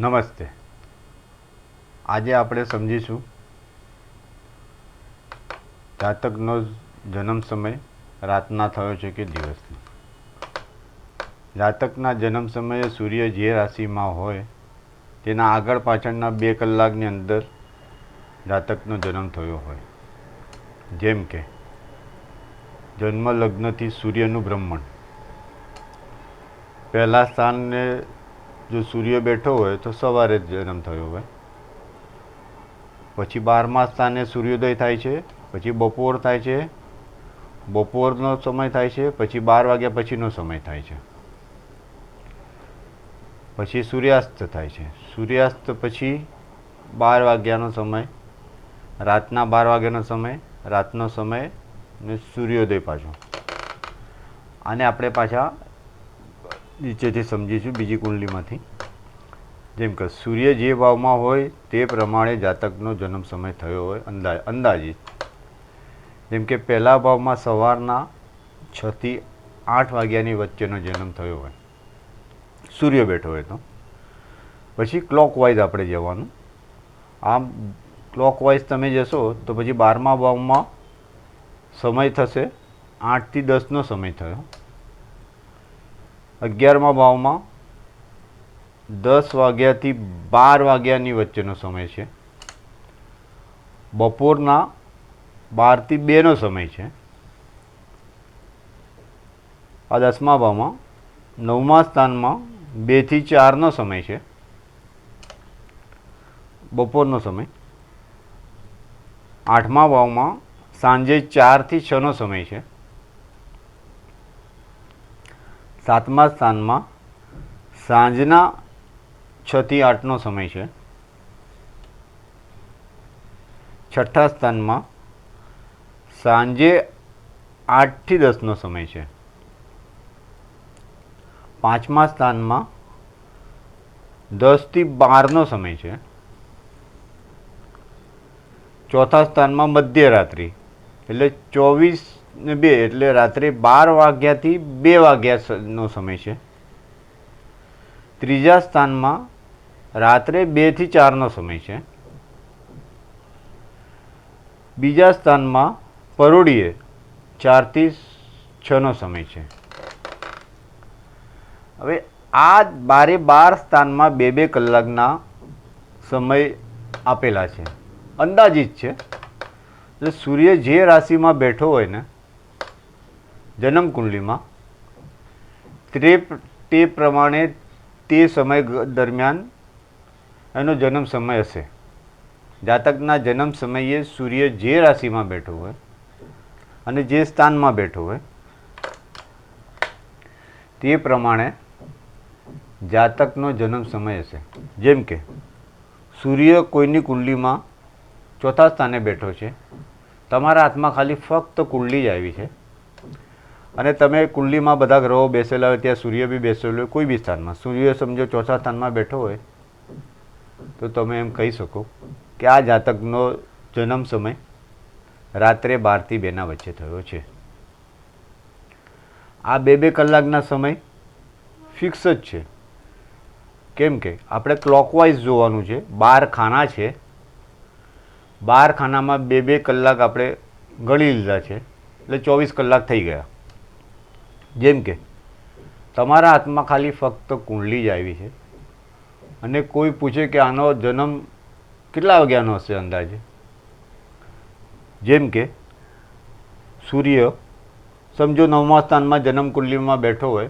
નમસ્તે. આજે આપણે સમજીશું જાતકનો જન્મ સમય રાતના થયો છે કે દિવસનો. જાતકના જન્મ સમયે સૂર્ય જે રાશિમાં હોય તેના આગળ પાછળના 2 કલાકની અંદર જાતકનો જન્મ થયો હોય. જેમ કે જન્મ લગ્નથી સૂર્યનું બ્રહ્મણ, પહેલા સ્થાનને જો સૂર્ય બેઠો હોય તો સવારે જન્મ થયો હોય, પછી 12મા સ્થાને સૂર્યોદય થાય છે, પછી બપોર થાય છે, બપોરનો સમય થાય છે, પછી 12 વાગ્યા પછીનો સમય થાય છે, પછી સૂર્યાસ્ત થાય છે. સૂર્યાસ્ત પછી 12 વાગ્યાનો સમય, રાતના 12 વાગ્યાનો સમય, રાતનો સમય ને સૂર્યોદય પાછો. આને આપણે પાછા નીચેથી સમજીશું બીજી કુંડલીમાંથી. જેમ કે સૂર્ય જે ભાવમાં હોય તે પ્રમાણે જાતકનો જન્મ સમય થયો હોય અંદાજિત. જેમ કે પહેલા ભાવમાં સવારના 6 થી 8 વાગ્યાની વચ્ચેનો જન્મ થયો હોય, સૂર્ય બેઠો હોય તો પછી ક્લોકવાઇઝ આપણે જવાનું. આમ ક્લોકવાઇઝ તમે જશો તો પછી 12મા ભાવમાં સમય થશે 8 થી 10નો સમય થયો. 11મા ભાવમાં 10 વાગ્યાથી 12 વાગ્યાની વચ્ચેનો સમય છે. બપોરના 12 થી 2નો સમય છે. આ 10મા ભાવમાં 9મા સ્થાનમાં 2 થી 4નો સમય છે, બપોરનો સમય. 8મા ભાવમાં સાંજે 4 થી 6નો સમય છે. 7મા સ્થાનમાં સાંજના 6 થી 8નો સમય છે. 6ઠ્ઠા સ્થાનમાં સાંજે 8 થી 10નો સમય છે. 5મા સ્થાનમાં 10 થી 12નો સમય છે. 4થા સ્થાનમાં મધ્યરાત્રિ એટલે 24 ને 2 એટલે રાત્રે 12 વાગ્યાથી 2 વાગ્યાનો સમય છે. 3જા સ્થાનમાં રાત્રે 2 થી 4નો સમય છે. બીજા સ્થાનમાં પરોઢિયે 4 થી 6નો સમય છે. હવે આ 12 સ્થાનમાં 2 કલાકના સમય આપેલા છે, અંદાજિત છે. એટલે સૂર્ય જે રાશિમાં બેઠો હોય ને જન્મ કુંડલીમાં તે પ્રમાણે તે સમય દરમિયાન એનો જન્મ સમય હશે. જાતકના જન્મ સમયે સૂર્ય જે રાશિમાં બેઠો હોય અને જે સ્થાનમાં બેઠો હોય તે પ્રમાણે જાતકનો જન્મ સમય હશે. જેમ કે સૂર્ય કોઈની કુંડલીમાં 4થા સ્થાને બેઠો છે, તમારા હાથમાં ખાલી ફક્ત કુંડલી જ આવી છે અને તમે કુંડલીમાં બધા ગ્રહો બેસેલા હોય, ત્યાં સૂર્ય બી બેસેલો હોય, કોઈ બી સ્થાનમાં સૂર્ય સમજો 4થા સ્થાનમાં બેઠો હોય તો તમે એમ કહી શકો કે આ જાતકનો જન્મ સમય રાત્રે 12 થી 2ના વચ્ચે થયો છે. આ 2 કલાકના સમય ફિક્સ જ છે. કેમ કે આપણે ક્લોકવાઇઝ જોવાનું છે. 12 ખાના છે, 12 ખાનામાં 2 કલાક આપણે ગણી લીધા છે એટલે 24 કલાક થઈ ગયા. જેમ કે તમારા હાથમાં ખાલી ફક્ત કુંડલી જ આવી છે અને કોઈ પૂછે કે આનો જન્મ કેટલા વાગ્યાનો હશે અંદાજે. જેમ કે સૂર્ય સમજો 9મા સ્થાનમાં જન્મ કુંડલીમાં બેઠો હોય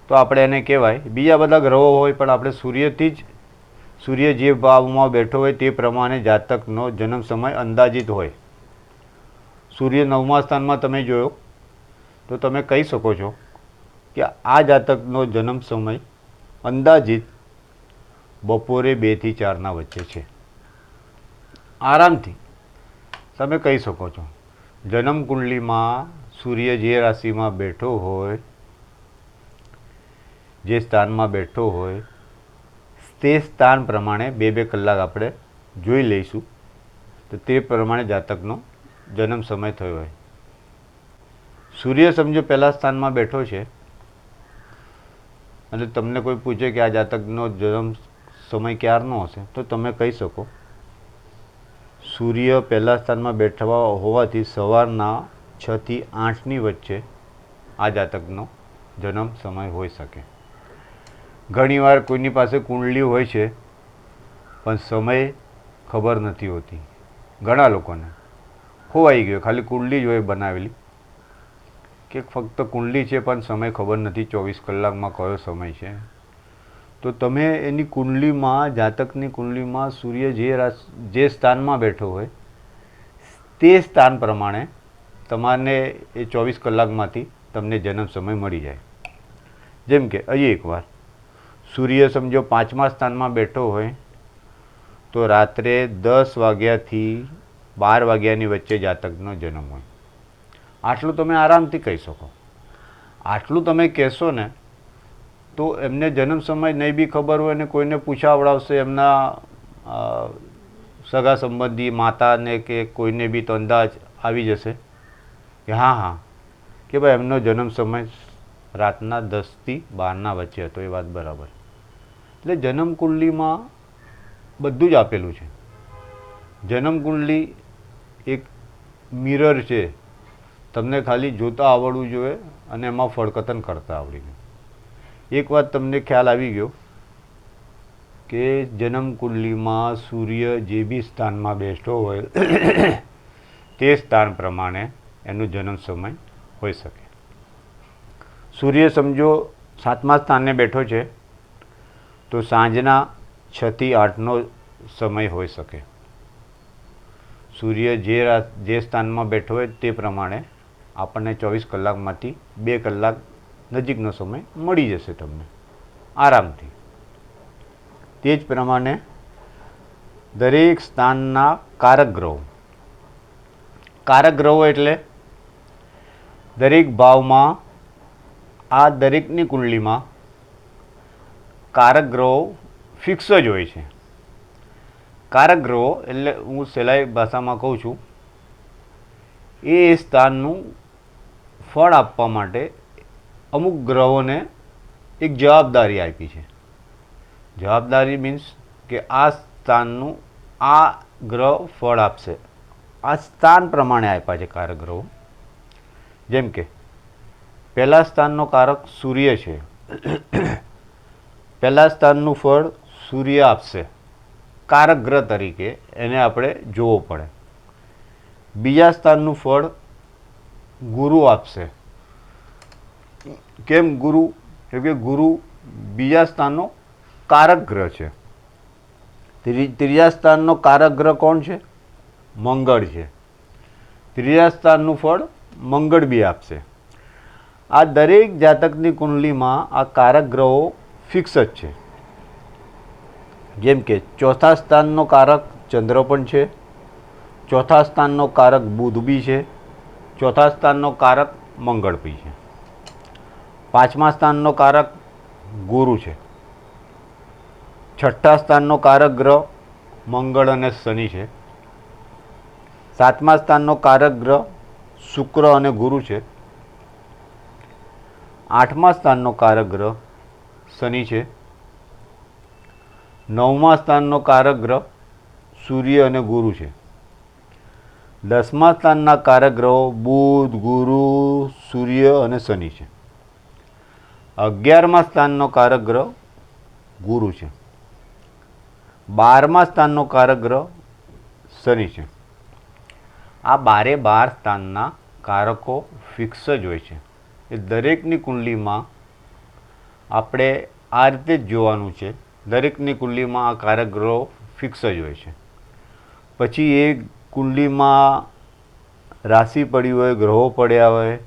તો આપણે એને કહેવાય. બીજા બધા ગ્રહો હોય પણ આપણે સૂર્યથી જ, સૂર્ય જે ભાવમાં બેઠો હોય તે પ્રમાણે જાતકનો જન્મ સમય અંદાજિત હોય. સૂર્ય 9મા સ્થાનમાં તમે જોયો તો તમે કહી શકો છો કે આ જાતકનો જન્મ સમય અંદાજિત બપોરે 2 થી 4ના વચ્ચે છે. આરામથી તમે કહી શકો છો. જન્મ કુંડલીમાં સૂર્ય જે રાશિમાં બેઠો હોય, જે સ્થાનમાં બેઠો હોય તે સ્થાન પ્રમાણે 2 કલાક આપણે જોઈ લઈશું તો તે પ્રમાણે જાતકનો જન્મ સમય થયો હોય. સૂર્ય સમજો પહેલા સ્થાનમાં બેઠો છે અને તમને કોઈ પૂછે કે આ જાતકનો જન્મ સમય ક્યારનો હશે, તો તમે કહી શકો સૂર્ય પહેલા સ્થાનમાં બેઠવા હોવાથી સવારના 6 થી 8ની વચ્ચે આ જાતકનો જન્મ સમય હોઈ શકે. ઘણીવાર કોઈની પાસે કુંડલી હોય છે પણ સમય ખબર નથી હોતી. ઘણા લોકોને ખોવાઈ ગયો, ખાલી કુંડલી જ હોય બનાવેલી કે ફક્ત કુંડલી છે પણ સમય ખબર નથી 24 કલાકમાં કયો સમય છે. તો તમે એની કુંડલીમાં, જાતકની કુંડલીમાં સૂર્ય જે સ્થાનમાં બેઠો હોય તે સ્થાન પ્રમાણે તમારે એ 24 કલાકમાંથી તમને જન્મ સમય મળી જાય. જેમ કે અહીં એકવાર સૂર્ય સમજો 5મા સ્થાનમાં બેઠો હોય તો રાત્રે 10 વાગ્યાથી 12 વાગ્યાની વચ્ચે જાતકનો જન્મ હોય. આટલું તમે આરામથી કહી શકો. આટલું તમે કહેશો ને તો એમને જન્મ સમય નહીં બી ખબર હોય ને કોઈને પૂછાવડાવશે એમના સગા સંબંધી માતાને કે કોઈને બી તો અંદાજ આવી જશે કે હા કે ભાઈ એમનો જન્મ સમય રાતના 10 થી 12ના વચ્ચે હતો. એ વાત બરાબર. એટલે જન્મ કુંડલીમાં બધું જ આપેલું છે. જન્મ કુંડલી એક મિરર છે. તમને ખાલી જોતા આવડવું જોઈએ અને એમાં ફળકતન કરતા આવડી ગયું. એક વાત તમને ખ્યાલ આવી ગયો કે જન્મ કુંડલીમાં સૂર્ય જે બી સ્થાનમાં બેઠો હોય તે સ્થાન પ્રમાણે એનો જન્મ સમય હોઈ શકે. સૂર્ય સમજો 7મા સ્થાને બેઠો છે તો સાંજના 6 થી 8નો સમય હોઈ શકે. સૂર્ય જે સ્થાનમાં બેઠો હોય તે પ્રમાણે આપણને 24 કલાકમાંથી 2 કલાક નજીકનો સમય મળી જશે તમને આરામથી. તે જ પ્રમાણે દરેક સ્થાનના કારક ગ્રહો એટલે દરેક ભાવમાં, આ દરેકની કુંડલીમાં કારક ગ્રહો ફિક્સ જ હોય છે. કારક ગ્રહો એટલે હું સહેલાઈ ભાષામાં કહું છું, એ સ્થાનનું ફળ આપવા માટે અમુક ગ્રહોને એક જવાબદારી આપી છે. જવાબદારી મીન્સ કે આ સ્થાનનું આ ગ્રહ ફળ આપશે. આ સ્થાન પ્રમાણે આપ્યા છે કારક ગ્રહો. જેમ કે પહેલા સ્થાનનો કારક સૂર્ય છે. પહેલા સ્થાનનું ફળ સૂર્ય આપશે કારક ગ્રહ તરીકે, એને આપણે જોવો પડે. બીજા સ્થાનનું ફળ ગુરુ આપશે. કેમ ગુરુ? કેમ કે ગુરુ બીજા સ્થાનનો કારક ગ્રહ છે. ત્રીજા સ્થાનનો કારક ગ્રહ કોણ છે? મંગળ છે. ત્રીજા સ્થાનનું ફળ મંગળ બી આપશે. આ દરેક જાતકની કુંડલીમાં આ કારક ગ્રહો ફિક્સ જ છે. જેમ કે ચોથા સ્થાનનો કારક ચંદ્ર પણ છે. ચોથા સ્થાનનો કારક બુધ બી છે. ચોથા સ્થાનનો કારક મંગળ બી છે. 5મા સ્થાનનો કારક ગુરુ છે. છઠ્ઠા સ્થાનનો કારક ગ્રહ મંગળ અને શનિ છે. 7મા સ્થાનનો કારક ગ્રહ શુક્ર અને ગુરુ છે. 8મા સ્થાનનો કારક ગ્રહ શનિ છે. 9મા સ્થાનનો કારક ગ્રહ સૂર્ય અને ગુરુ છે. 10મા સ્થાનના કારક ગ્રહો બુધ, ગુરુ, સૂર્ય અને શનિ છે. 11મા સ્થાનનો કારક ગ્રહ ગુરુ છે. 12મા સ્થાનનો કારક ગ્રહ શનિ છે. આ 12 સ્થાનના કારકો ફિક્સ જ હોય છે. એ દરેકની કુંડલીમાં આપણે આ રીતે જ જોવાનું છે. દરેકની કુંડલીમાં આ કારક ગ્રહો ફિક્સ જ હોય છે. પછી એ કુંડલીમાં રાશિ પડી હોય, ગ્રહો પડ્યા હોય,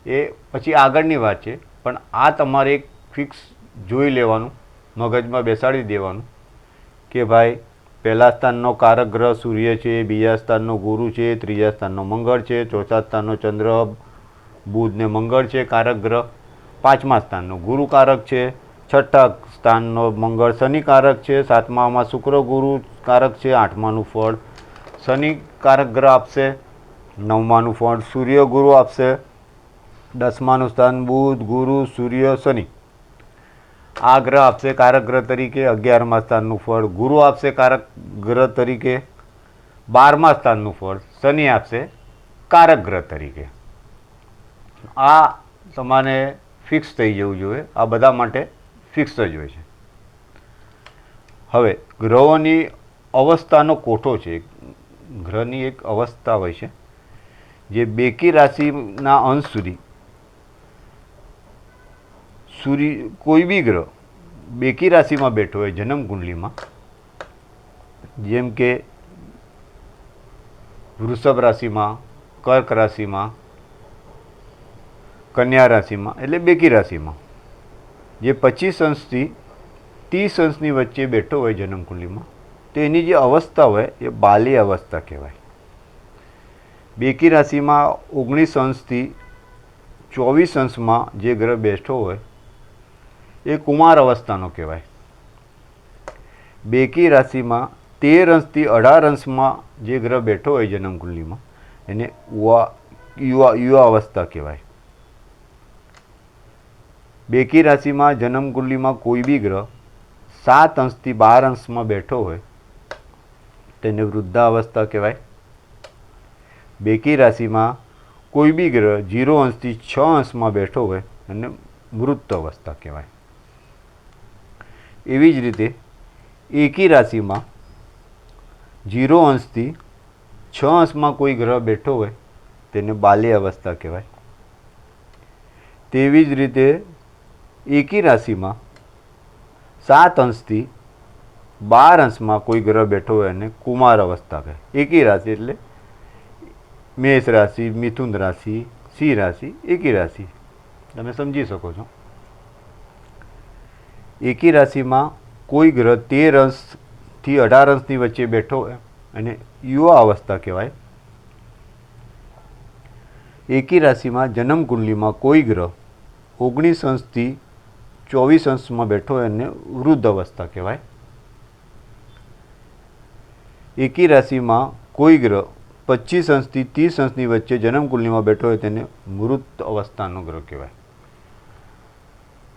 એ પછી આગળની વાત છે. પણ આ તમારે એક ફિક્સ જોઈ લેવાનું, મગજમાં બેસાડી દેવાનું કે ભાઈ પહેલા સ્થાનનો કારક ગ્રહ સૂર્ય છે, બીજા સ્થાનનો ગુરુ છે, ત્રીજા સ્થાનનો મંગળ છે, ચોથા સ્થાનનો ચંદ્ર, બુધ ને મંગળ છે કારક ગ્રહ, 5મા સ્થાનનો ગુરુ કારક છે, છઠ્ઠા સ્થાનનો મંગળ શનિ કારક છે, 7મામાં શુક્ર ગુરુ કારક છે, 8માનું ફળ શનિ કારક ગ્રહ આપશે, 9માનું ફળ સૂર્ય ગુરુ આપશે, 10માનું સ્થાન બુધ, ગુરુ, સૂર્ય, શનિ. આ ગ્રહ આપશે કારક ગ્રહ તરીકે 11મા સ્થાનનું ફળ, ગુરુ આપશે કારક ગ્રહ તરીકે 12મા સ્થાનનું ફળ, શનિ આપશે કારક ગ્રહ તરીકે. આ તમારે ફિક્સ થઈ જવું જોઈએ, આ બધા માટે ફિક્સ જ હોય છે. હવે ગ્રહોની અવસ્થાનો કોઠો છે, ગ્રહની એક અવસ્થા હોય છે જે બેકી રાશિના અંશ સુધી કોઈ બી ગ્રહ બેકી રાશિમાં બેઠો હોય જન્મ કુંડલીમાં, જેમ કે વૃષભ રાશિમાં, કર્ક રાશિમાં, કન્યા રાશિમાં, એટલે બેકી રાશિમાં જે 25 અંશથી 30 અંશની વચ્ચે બેઠો હોય જન્મ કુંડલીમાં, તો એની જે અવસ્થા હોય એ બાલી અવસ્થા કહેવાય. બેકી રાશિમાં 19 અંશથી 24 અંશમાં જે ગ્રહ બેઠો હોય એ કુમાર અવસ્થાનો કહેવાય. બેકી રાશિમાં 13 અંશથી 18 અંશમાં જે ગ્રહ બેઠો હોય જન્મ કુંડલીમાં એને યુવા અવસ્થા કહેવાય. બેકી રાશિમાં જન્મ કુંડલીમાં કોઈ બી ગ્રહ 7 અંશથી 12 અંશમાં બેઠો હોય તેને વૃદ્ધાવસ્થા કહેવાય. બેકી રાશિમાં કોઈ બી ગ્રહ 0 અંશથી 6 અંશમાં બેઠો હોય એને મૃત અવસ્થા કહેવાય. એવી જ રીતે એકી રાશિમાં 0 અંશથી 6 અંશમાં કોઈ ગ્રહ બેઠો હોય તેને બાલ્ય અવસ્થા કહેવાય. તેવી જ રીતે એકી રાશિમાં 7 અંશથી 12 અંશમાં કોઈ ગ્રહ બેઠો હોય એને કુમાર અવસ્થા કહે. એકી રાશિ એટલે મેષ રાશિ, મિથુન રાશિ, સિંહ રાશિ, એકી રાશિ, તમે સમજી શકો છો. એકી રાશિમાં કોઈ ગ્રહ 13 અંશથી 18 અંશની વચ્ચે બેઠો હોય અને યુવા અવસ્થા કહેવાય. એકી રાશિમાં જન્મ કુંડલીમાં કોઈ ગ્રહ 19 અંશથી 24 અંશમાં બેઠો હોય એને વૃદ્ધ અવસ્થા કહેવાય. એકી રાશિમાં કોઈ ગ્રહ 25 અંશથી 30 અંશની વચ્ચે જન્મ કુંડલીમાં બેઠો હોય તેને મૃત અવસ્થાનો ગ્રહ કહેવાય.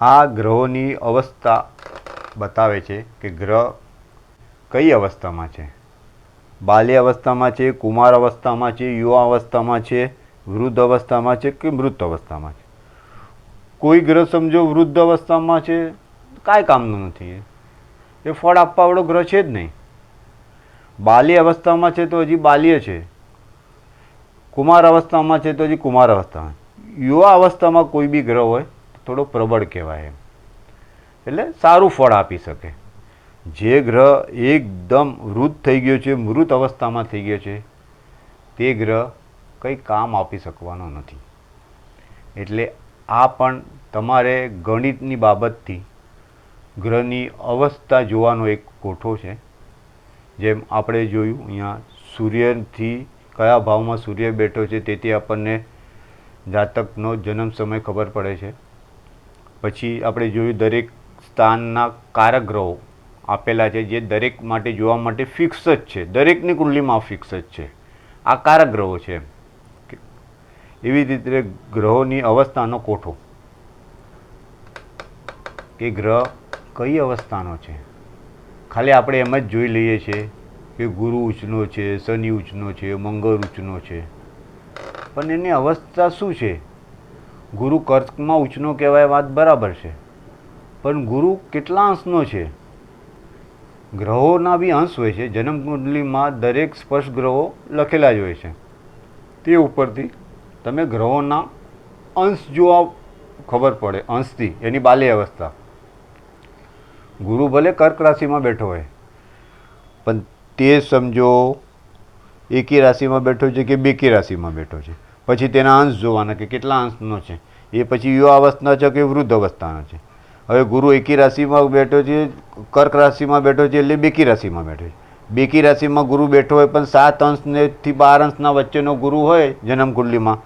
આ ગ્રહોની અવસ્થા બતાવે છે કે ગ્રહ કઈ અવસ્થામાં છે. બાલ્ય અવસ્થામાં છે, કુમાર અવસ્થામાં છે, યુવા અવસ્થામાં છે, વૃદ્ધ અવસ્થામાં છે કે મૃત અવસ્થામાં છે. કોઈ ગ્રહ સમજો વૃદ્ધ અવસ્થામાં છે, કાંઈ કામનું નથી, એ ફળ આપવાવાળો ગ્રહ છે જ નહીં. બાલ્ય અવસ્થામાં છે તો હજી બાલ્ય છે, કુમાર અવસ્થામાં છે તો હજી કુમાર અવસ્થામાં, યુવા અવસ્થામાં કોઈ બી ગ્રહ હોય થોડો પ્રબળ કહેવાય એમ, એટલે સારું ફળ આપી શકે. જે ગ્રહ એકદમ વૃદ્ધ થઈ ગયો છે, મૃત અવસ્થામાં થઈ ગયો છે, તે ગ્રહ કંઈ કામ આપી શકવાનો નથી. એટલે આ પણ તમારે ગણિતની બાબતથી ગ્રહની અવસ્થા જોવાનો એક કોઠો છે. જેમ આપણે જોયું અહીંયા સૂર્યથી કયા ભાવમાં સૂર્ય બેઠો છે તેથી આપણને જાતકનો જન્મ સમય ખબર પડે છે. પછી આપણે જોયું દરેક સ્થાનના કારક ગ્રહો આપેલા છે જે દરેક માટે જોવા માટે ફિક્સ જ છે, દરેકની કુંડલીમાં ફિક્સ જ છે. આ કારક ગ્રહો છે. એવી રીતે ગ્રહોની અવસ્થાનો કોઠો કે ગ્રહ કઈ અવસ્થાનો છે. ખાલી આપણે એમ જ જોઈ લઈએ છીએ કે ગુરુ ઉચનો છે, શનિ ઉચનો છે, મંગળ ઉચનો છે, પણ એની અવસ્થા શું છે. ગુરુ કર્કમાં ઉચનો કહેવાય, વાત બરાબર છે, પણ ગુરુ કેટલા અંશનો છે. ગ્રહોના બી અંશ હોય છે. જન્મ કુંડલીમાં દરેક સ્પર્શ ગ્રહો લખેલા જ હોય છે. તે ઉપરથી તમે ગ્રહોના અંશ જોવા ખબર પડે, અંશથી એની બાલ્ય અવસ્થા. ગુરુ ભલે કર્ક રાશિમાં બેઠો હોય પણ તે સમજો એકી રાશિમાં બેઠો છે કે બેકી રાશિમાં બેઠો છે, પછી તેના અંશ જોવાના કે કેટલા અંશનો છે, એ પછી યુવા અવસ્થા છે કે વૃદ્ધ અવસ્થાનો છે. હવે ગુરુ એકી રાશિમાં બેઠો છે, કર્ક રાશિમાં બેઠો છે એટલે બેકી રાશિમાં બેઠો છે. બેકી રાશિમાં ગુરુ બેઠો હોય પણ 7 અંશથી 12 અંશના વચ્ચેનો ગુરુ હોય જન્મ કુંડલીમાં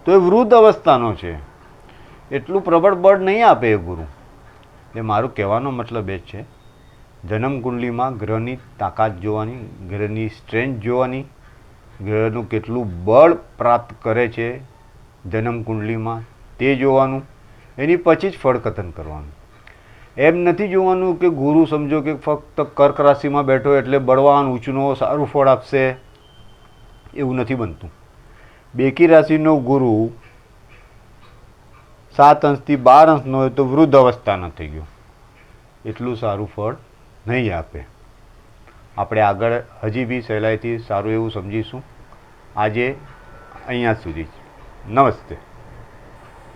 તો એ વૃદ્ધ અવસ્થાનો છે. એટલું પ્રબળ બળ નહીં આપે એ ગુરુ. એટલે મારું કહેવાનો મતલબ એ છે જન્મ કુંડલીમાં ગ્રહની તાકાત જોવાની, ગ્રહની સ્ટ્રેન્થ જોવાની, ગ્રહનું કેટલું બળ પ્રાપ્ત કરે છે જન્મ કુંડલીમાં તે જોવાનું, એની પછી જ ફળકથન કરવાનું. એમ નથી જોવાનું કે ગુરુ સમજો કે ફક્ત કર્ક રાશિમાં બેઠો એટલે બળવાન ઉંચનો સારું ફળ આપશે, એવું નથી બનતું. બેકી રાશિનો ગુરુ 7 અંશથી 12 અંશનો હોય તો વૃદ્ધ અવસ્થાનો થઈ ગયો, એટલું સારું ફળ નહીં આપે. આપણે આગળ હજી બી સહેલાઈથી સારું એવું સમજીશું. આજે અહીંયા સુધી. નમસ્તે.